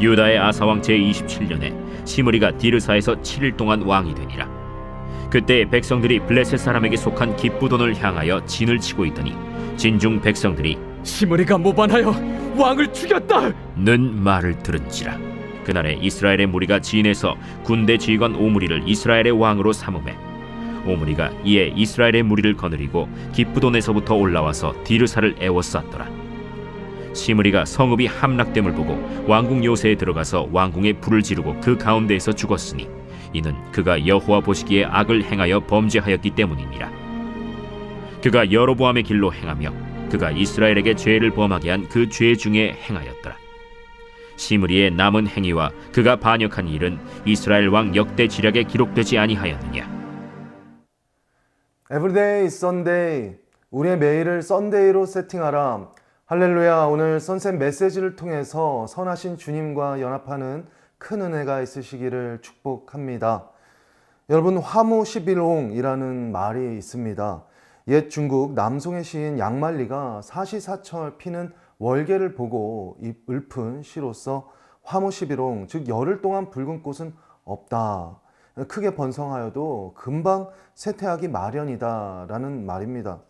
유다의 아사왕 제27년에 시므리가 디르사에서 7일 동안 왕이 되니라. 그때 백성들이 블레셋 사람에게 속한 기브돈을 향하여 진을 치고 있더니 진중 백성들이 시므리가 모반하여 왕을 죽였다 는 말을 들은지라. 그날에 이스라엘의 무리가 진에서 군대 지휘관 오므리를 이스라엘의 왕으로 삼음해 오므리가 이에 이스라엘의 무리를 거느리고 기브돈에서부터 올라와서 디르사를 에워쌌더라. 시므리가 성읍이 함락됨을 보고 왕궁 요새에 들어가서 왕궁에 불을 지르고 그 가운데에서 죽었으니 이는 그가 여호와 보시기에 악을 행하여 범죄하였기 때문이니라. 그가 여로보암의 길로 행하며 그가 이스라엘에게 죄를 범하게 한 그 죄 중에 행하였더라. 시므리의 남은 행위와 그가 반역한 일은 이스라엘 왕 역대 지략에 기록되지 아니하였느냐. Everyday is Sunday. 우리의 매일을 썬데이로 세팅하라. 할렐루야. 오늘 선셋 메시지를 통해서 선하신 주님과 연합하는 큰 은혜가 있으시기를 축복합니다. 여러분, 화무 11홍이라는 말이 있습니다. 옛 중국 남송의 시인 양말리가 사시사철 피는 월계를 보고 읊은 시로서 화무 11홍, 즉 열흘 동안 붉은 꽃은 없다. 크게 번성하여도 금방 쇠퇴하기 마련이다 라는 말입니다.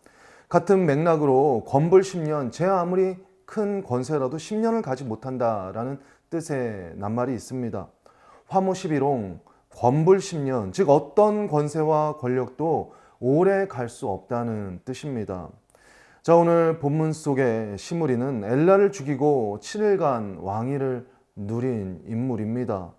같은 맥락으로 권불 10년, 제 아무리 큰 권세라도 10년을 가지 못한다 라는 뜻의 낱말이 있습니다. 화무 11홍, 권불 10년, 즉 어떤 권세와 권력도 오래 갈 수 없다는 뜻입니다. 자, 오늘 본문 속에 시므리는 엘라를 죽이고 7일간 왕위를 누린 인물입니다.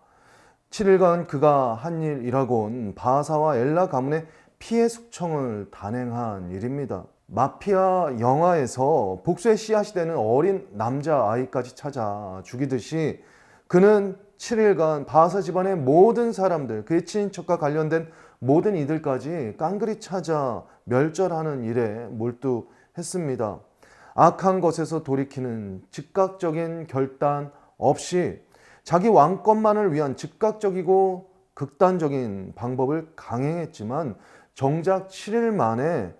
7일간 그가 한 일이라곤 바하사와 엘라 가문의 피해 숙청을 단행한 일입니다. 마피아 영화에서 복수의 씨앗이 되는 어린 남자아이까지 찾아 죽이듯이 그는 7일간 바하사 집안의 모든 사람들, 그의 친인척과 관련된 모든 이들까지 깡그리 찾아 멸절하는 일에 몰두했습니다. 악한 것에서 돌이키는 즉각적인 결단 없이 자기 왕권만을 위한 즉각적이고 극단적인 방법을 강행했지만 정작 7일 만에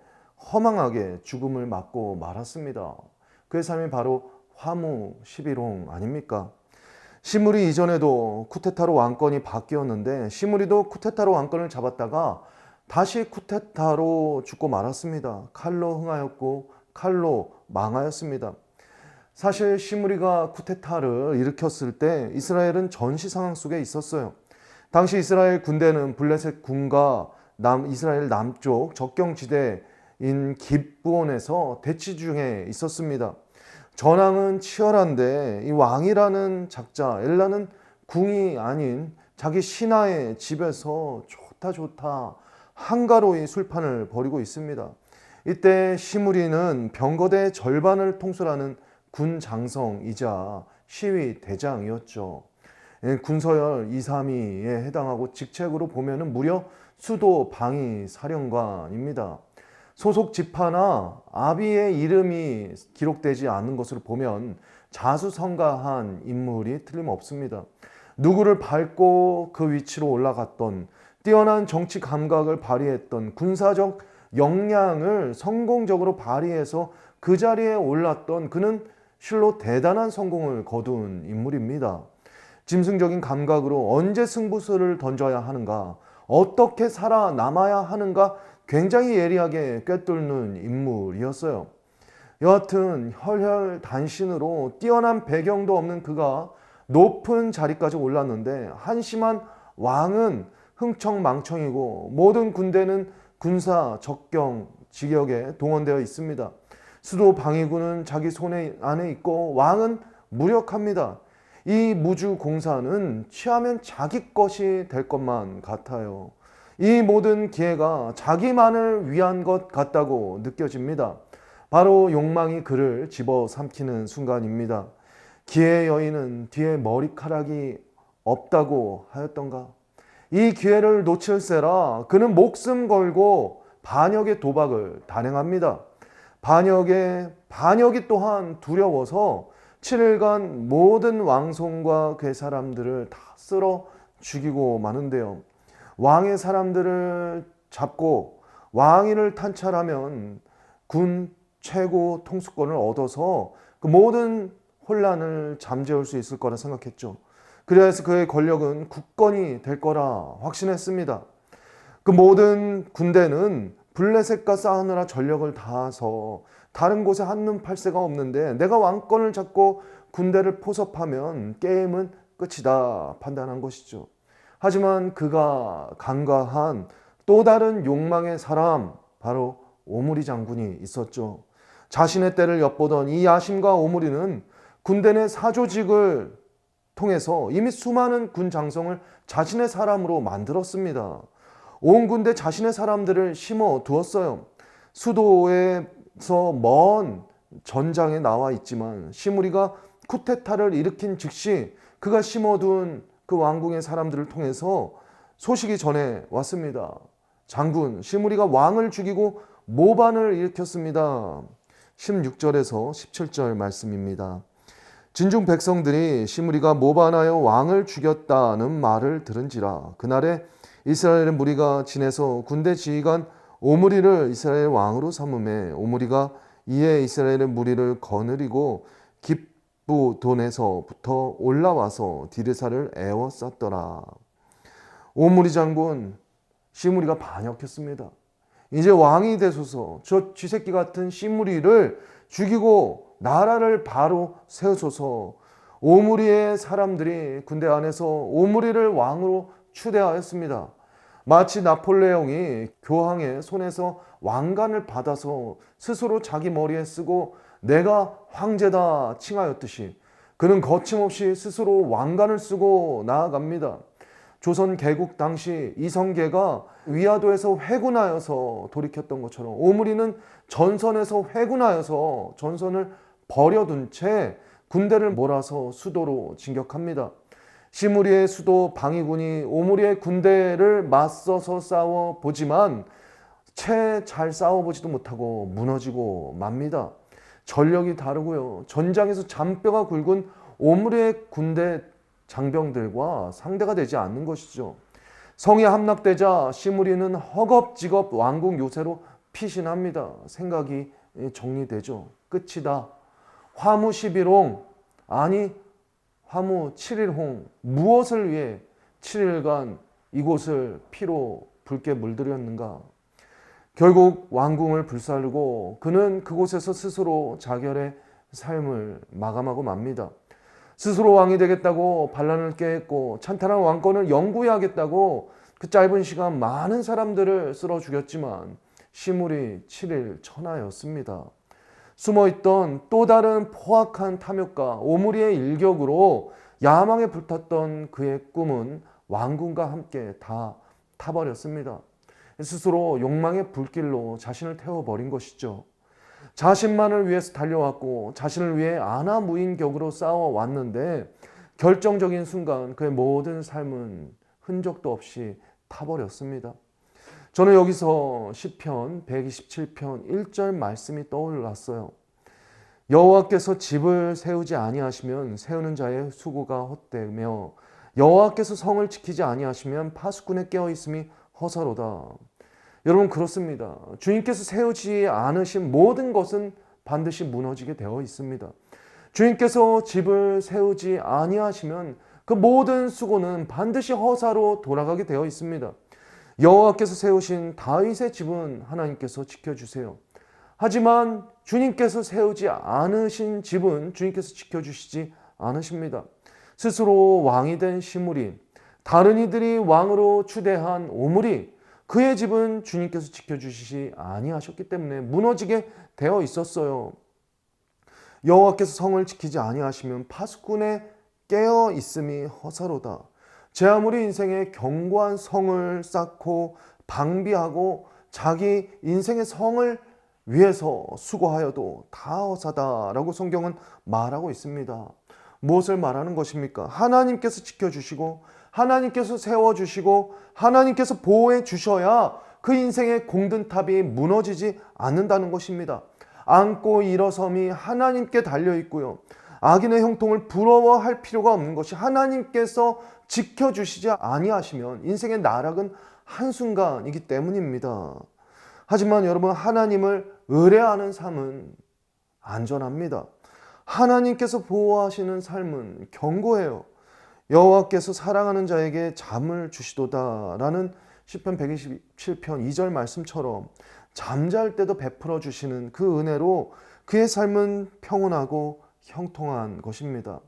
허망하게 죽음을 맞고 말았습니다. 그의 삶이 바로 화무 11홍 아닙니까? 시므리 이전에도 쿠데타로 왕권이 바뀌었는데 시므리도 쿠데타로 왕권을 잡았다가 다시 쿠데타로 죽고 말았습니다. 칼로 흥하였고 칼로 망하였습니다. 사실 시므리가 쿠데타를 일으켰을 때 이스라엘은 전시 상황 속에 있었어요. 당시 이스라엘 군대는 블레셋 군과 이스라엘 남쪽 적경지대인 기브온에서 대치 중에 있었습니다. 전황은 치열한데 이 왕이라는 작자 엘라는 궁이 아닌 자기 신하의 집에서 좋다 한가로이 술판을 벌이고 있습니다. 이때 시므리는 병거대 절반을 통솔하는 군 장성이자 시위 대장이었죠. 군서열 232에 해당하고 직책으로 보면은 무려 수도 방위 사령관입니다. 소속 지파나 아비의 이름이 기록되지 않은 것으로 보면 자수성가한 인물이 틀림없습니다. 누구를 밟고 그 위치로 올라갔던, 뛰어난 정치 감각을 발휘했던, 군사적 역량을 성공적으로 발휘해서 그 자리에 올랐던 그는 실로 대단한 성공을 거둔 인물입니다. 짐승적인 감각으로 언제 승부수를 던져야 하는가, 어떻게 살아남아야 하는가 굉장히 예리하게 꿰뚫는 인물이었어요. 여하튼 혈혈단신으로 뛰어난 배경도 없는 그가 높은 자리까지 올랐는데 한심한 왕은 흥청망청이고 모든 군대는 군사 적경 지역에 동원되어 있습니다. 수도 방위군은 자기 손에 안에 있고 왕은 무력합니다. 이 무주 공사는 취하면 자기 것이 될 것만 같아요. 이 모든 기회가 자기만을 위한 것 같다고 느껴집니다. 바로 욕망이 그를 집어삼키는 순간입니다. 기회의 여인은 뒤에 머리카락이 없다고 하였던가? 이 기회를 놓칠세라 그는 목숨 걸고 반역의 도박을 단행합니다. 반역이 또한 두려워서 7일간 모든 왕손과 그의 사람들을 다 쓸어 죽이고 마는데요. 왕의 사람들을 잡고 왕위를 탄찰하면 군 최고 통수권을 얻어서 그 모든 혼란을 잠재울 수 있을 거라 생각했죠. 그래서 그의 권력은 굳건히 될 거라 확신했습니다. 그 모든 군대는 블레셋과 싸우느라 전력을 다해서 다른 곳에 한눈 팔 새가 없는데 내가 왕권을 잡고 군대를 포섭하면 게임은 끝이다 판단한 것이죠. 하지만 그가 간과한 또 다른 욕망의 사람, 바로 오므리 장군이 있었죠. 자신의 때를 엿보던 이 야심과 오므리는 군대 내 사조직을 통해서 이미 수많은 군 장성을 자신의 사람으로 만들었습니다. 온 군대 자신의 사람들을 심어 두었어요. 수도에서 먼 전장에 나와 있지만 시므리가 쿠데타를 일으킨 즉시 그가 심어둔 그 왕궁의 사람들을 통해서 소식이 전해 왔습니다. 장군 시므리가 왕을 죽이고 모반을 일으켰습니다. 16절에서 17절 말씀입니다. 진중 백성들이 시므리가 모반하여 왕을 죽였다는 말을 들은지라. 그날에 이스라엘의 무리가 진에서 군대 지휘관 오므리를 이스라엘 왕으로 삼음에 오므리가 이에 이스라엘의 무리를 거느리고 기브돈에서부터 올라와서 디르사를 에워쌌더라. 오므리 장군 시므리가 반역했습니다. 이제 왕이 되소서, 저 쥐새끼 같은 시므리를 죽이고 나라를 바로 세우소서. 오므리의 사람들이 군대 안에서 오므리를 왕으로 추대하였습니다. 마치 나폴레옹이 교황의 손에서 왕관을 받아서 스스로 자기 머리에 쓰고 내가 황제다 칭하였듯이 그는 거침없이 스스로 왕관을 쓰고 나아갑니다. 조선 개국 당시 이성계가 위화도에서 회군하여서 돌이켰던 것처럼 오므리는 전선에서 회군하여서 전선을 버려둔 채 군대를 몰아서 수도로 진격합니다. 시므리의 수도 방위군이 오므리의 군대를 맞서서 싸워보지만 채 잘 싸워보지도 못하고 무너지고 맙니다. 전력이 다르고요. 전장에서 잔뼈가 굵은 오므리의 군대 장병들과 상대가 되지 않는 것이죠. 성이 함락되자 시므리는 허겁지겁 왕궁 요새로 피신합니다. 생각이 정리되죠. 끝이다. 화무 11홍, 아니 화무 7일홍, 무엇을 위해 7일간 이곳을 피로 붉게 물들였는가. 결국 왕궁을 불사르고 그는 그곳에서 스스로 자결의 삶을 마감하고 맙니다. 스스로 왕이 되겠다고 반란을 깨했고 찬탈한 왕권을 영구히 하겠다고 그 짧은 시간 많은 사람들을 쓸어 죽였지만 시므리 7일 천하였습니다. 숨어있던 또 다른 포악한 탐욕과 오므리의 일격으로 야망에 불탔던 그의 꿈은 왕궁과 함께 다 타버렸습니다. 스스로 욕망의 불길로 자신을 태워버린 것이죠. 자신만을 위해서 달려왔고 자신을 위해 안하무인격으로 싸워왔는데 결정적인 순간 그의 모든 삶은 흔적도 없이 타버렸습니다. 저는 여기서 시편 127편 1절 말씀이 떠올랐어요. 여호와께서 집을 세우지 아니하시면 세우는 자의 수고가 헛되며 여호와께서 성을 지키지 아니하시면 파수꾼의 깨어있음이 허사로다. 여러분 그렇습니다. 주님께서 세우지 않으신 모든 것은 반드시 무너지게 되어 있습니다. 주님께서 집을 세우지 아니하시면 그 모든 수고는 반드시 허사로 돌아가게 되어 있습니다. 여호와께서 세우신 다윗의 집은 하나님께서 지켜주세요. 하지만 주님께서 세우지 않으신 집은 주님께서 지켜주시지 않으십니다. 스스로 왕이 된 시므리, 다른 이들이 왕으로 추대한 오므리, 그의 집은 주님께서 지켜주시지 아니하셨기 때문에 무너지게 되어 있었어요. 여호와께서 성을 지키지 아니하시면 파수꾼의 깨어 있음이 허사로다. 제 아무리 인생에 견고한 성을 쌓고 방비하고 자기 인생의 성을 위해서 수고하여도 다 허사다라고 성경은 말하고 있습니다. 무엇을 말하는 것입니까? 하나님께서 지켜주시고 하나님께서 세워주시고 하나님께서 보호해 주셔야 그 인생의 공든탑이 무너지지 않는다는 것입니다. 안고 일어섬이 하나님께 달려있고요. 악인의 형통을 부러워할 필요가 없는 것이 하나님께서 지켜주시지 아니하시면 인생의 나락은 한순간이기 때문입니다. 하지만 여러분 하나님을 의뢰하는 삶은 안전합니다. 하나님께서 보호하시는 삶은 견고해요. 여호와께서 사랑하는 자에게 잠을 주시도다라는 시편 127편 2절 말씀처럼 잠잘 때도 베풀어 주시는 그 은혜로 그의 삶은 평온하고 형통한 것입니다.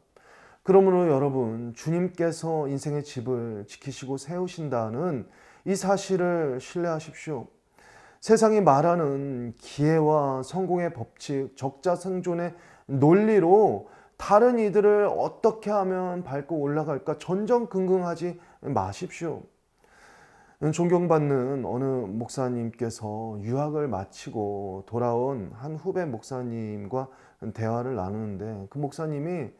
그러므로 여러분, 주님께서 인생의 집을 지키시고 세우신다는 이 사실을 신뢰하십시오. 세상이 말하는 기회와 성공의 법칙, 적자생존의 논리로 다른 이들을 어떻게 하면 밟고 올라갈까 전전긍긍하지 마십시오. 존경받는 어느 목사님께서 유학을 마치고 돌아온 한 후배 목사님과 대화를 나누는데, 그 목사님이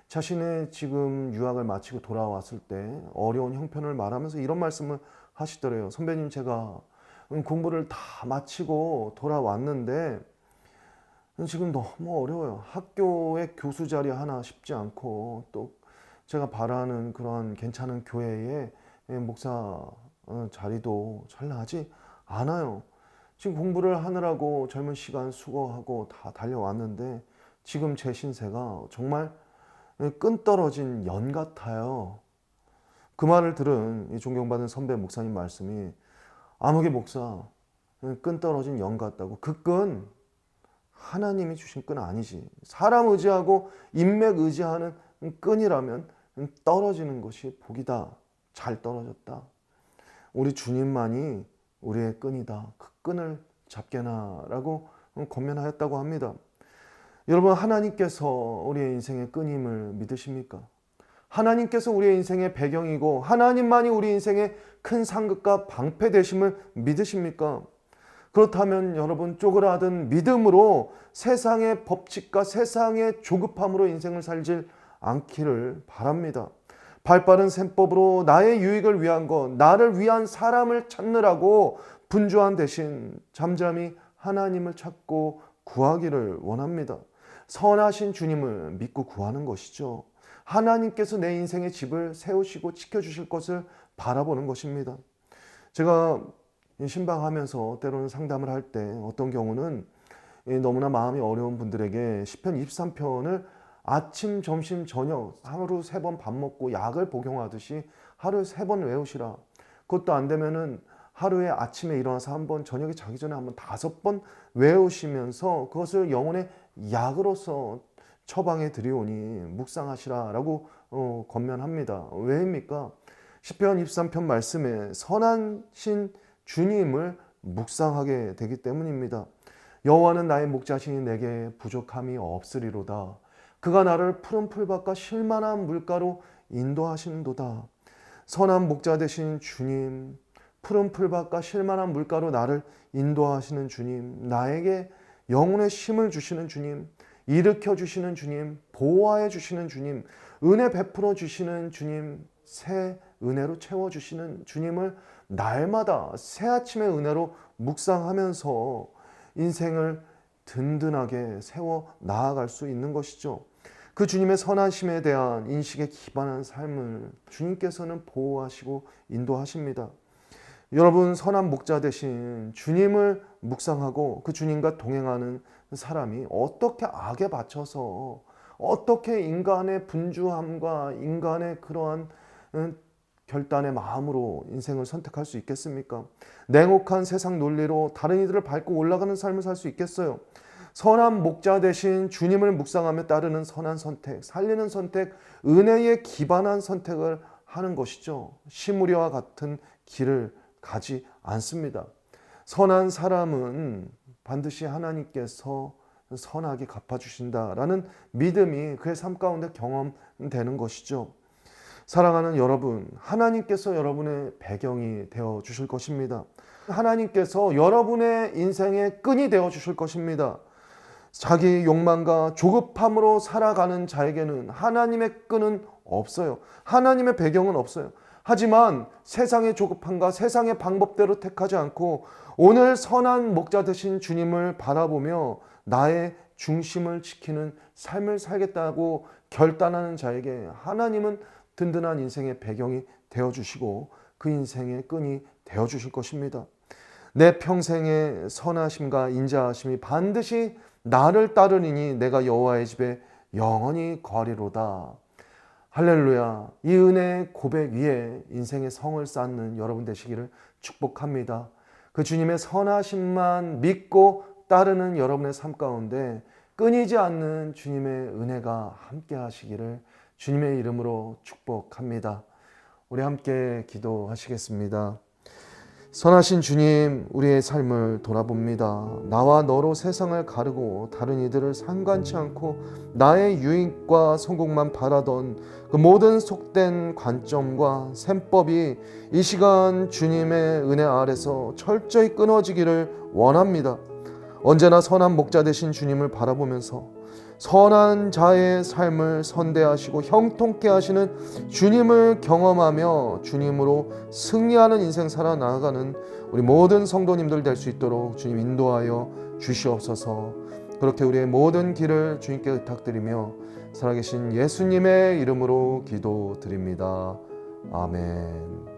자신의 지금 유학을 마치고 돌아왔을 때 어려운 형편을 말하면서 이런 말씀을 하시더래요. 선배님, 제가 공부를 다 마치고 돌아왔는데 지금 너무 어려워요. 학교의 교수 자리 하나 쉽지 않고, 또 제가 바라는 그런 괜찮은 교회의 목사 자리도 잘 나지 않아요. 지금 공부를 하느라고 젊은 시간 수고하고 다 달려왔는데 지금 제 신세가 정말 끈 떨어진 연 같아요. 그 말을 들은 이 존경받는 선배 목사님 말씀이, 아무개 목사, 끈 떨어진 연 같다고. 그 끈 하나님이 주신 끈 아니지. 사람 의지하고 인맥 의지하는 끈이라면 떨어지는 것이 복이다. 잘 떨어졌다. 우리 주님만이 우리의 끈이다. 그 끈을 잡게나라고 권면하였다고 합니다. 여러분, 하나님께서 우리의 인생의 끈임을 믿으십니까? 하나님께서 우리의 인생의 배경이고 하나님만이 우리 인생의 큰 상급과 방패 되심을 믿으십니까? 그렇다면 여러분, 쪼그라든 믿음으로 세상의 법칙과 세상의 조급함으로 인생을 살지 않기를 바랍니다. 발빠른 셈법으로 나의 유익을 위한 것, 나를 위한 사람을 찾느라고 분주한 대신 잠잠히 하나님을 찾고 구하기를 원합니다. 선하신 주님을 믿고 구하는 것이죠. 하나님께서 내 인생의 집을 세우시고 지켜주실 것을 바라보는 것입니다. 제가 신방하면서 때로는 상담을 할 때 어떤 경우는 너무나 마음이 어려운 분들에게 시편 23편을 아침, 점심, 저녁 하루 3번 밥 먹고 약을 복용하듯이 하루에 3번 외우시라. 그것도 안 되면은 하루에 아침에 일어나서 1번, 저녁에 자기 전에 1번, 5번 외우시면서 그것을 영혼의 약으로서 처방해 드리오니 묵상하시라라고 권면합니다. 왜입니까? 시편 23편 말씀에 선하신 주님을 묵상하게 되기 때문입니다. 여호와는 나의 목자시니 내게 부족함이 없으리로다. 그가 나를 푸른 풀밭과 쉴만한 물가로 인도하시는도다. 선한 목자 되신 주님, 푸른 풀밭과 쉴만한 물가로 나를 인도하시는 주님, 나에게 영혼의 쉼을 주시는 주님, 일으켜 주시는 주님, 보호하여 주시는 주님, 은혜 베풀어 주시는 주님, 새 은혜로 채워 주시는 주님을 날마다 새 아침의 은혜로 묵상하면서 인생을 든든하게 세워 나아갈 수 있는 것이죠. 그 주님의 선하심에 대한 인식에 기반한 삶을 주님께서는 보호하시고 인도하십니다. 여러분, 선한 목자 되신 주님을 묵상하고 그 주님과 동행하는 사람이 어떻게 악에 받쳐서 어떻게 인간의 분주함과 인간의 그러한 결단의 마음으로 인생을 선택할 수 있겠습니까? 냉혹한 세상 논리로 다른 이들을 밟고 올라가는 삶을 살 수 있겠어요? 선한 목자 되신 주님을 묵상하며 따르는 선한 선택, 살리는 선택, 은혜에 기반한 선택을 하는 것이죠. 시므리와 같은 길을 가지 않습니다. 선한 사람은 반드시 하나님께서 선하게 갚아주신다라는 믿음이 그의 삶 가운데 경험되는 것이죠. 사랑하는 여러분, 하나님께서 여러분의 배경이 되어 주실 것입니다. 하나님께서 여러분의 인생의 끈이 되어 주실 것입니다. 자기 욕망과 조급함으로 살아가는 자에게는 하나님의 끈은 없어요. 하나님의 배경은 없어요. 하지만 세상의 조급함과 세상의 방법대로 택하지 않고 오늘 선한 목자 되신 주님을 바라보며 나의 중심을 지키는 삶을 살겠다고 결단하는 자에게 하나님은 든든한 인생의 배경이 되어주시고 그 인생의 끈이 되어주실 것입니다. 내 평생의 선하심과 인자하심이 반드시 나를 따르리니 내가 여호와의 집에 영원히 거하리로다. 할렐루야. 이 은혜의 고백 위에 인생의 성을 쌓는 여러분 되시기를 축복합니다. 그 주님의 선하심만 믿고 따르는 여러분의 삶 가운데 끊이지 않는 주님의 은혜가 함께 하시기를 주님의 이름으로 축복합니다. 우리 함께 기도하시겠습니다. 선하신 주님, 우리의 삶을 돌아봅니다. 나와 너로 세상을 가르고 다른 이들을 상관치 않고 나의 유익과 성공만 바라던 그 모든 속된 관점과 셈법이 이 시간 주님의 은혜 아래서 철저히 끊어지기를 원합니다. 언제나 선한 목자 되신 주님을 바라보면서 선한 자의 삶을 선대하시고 형통케 하시는 주님을 경험하며 주님으로 승리하는 인생 살아나가는 우리 모든 성도님들 될 수 있도록 주님 인도하여 주시옵소서. 그렇게 우리의 모든 길을 주님께 의탁드리며 살아계신 예수님의 이름으로 기도드립니다. 아멘.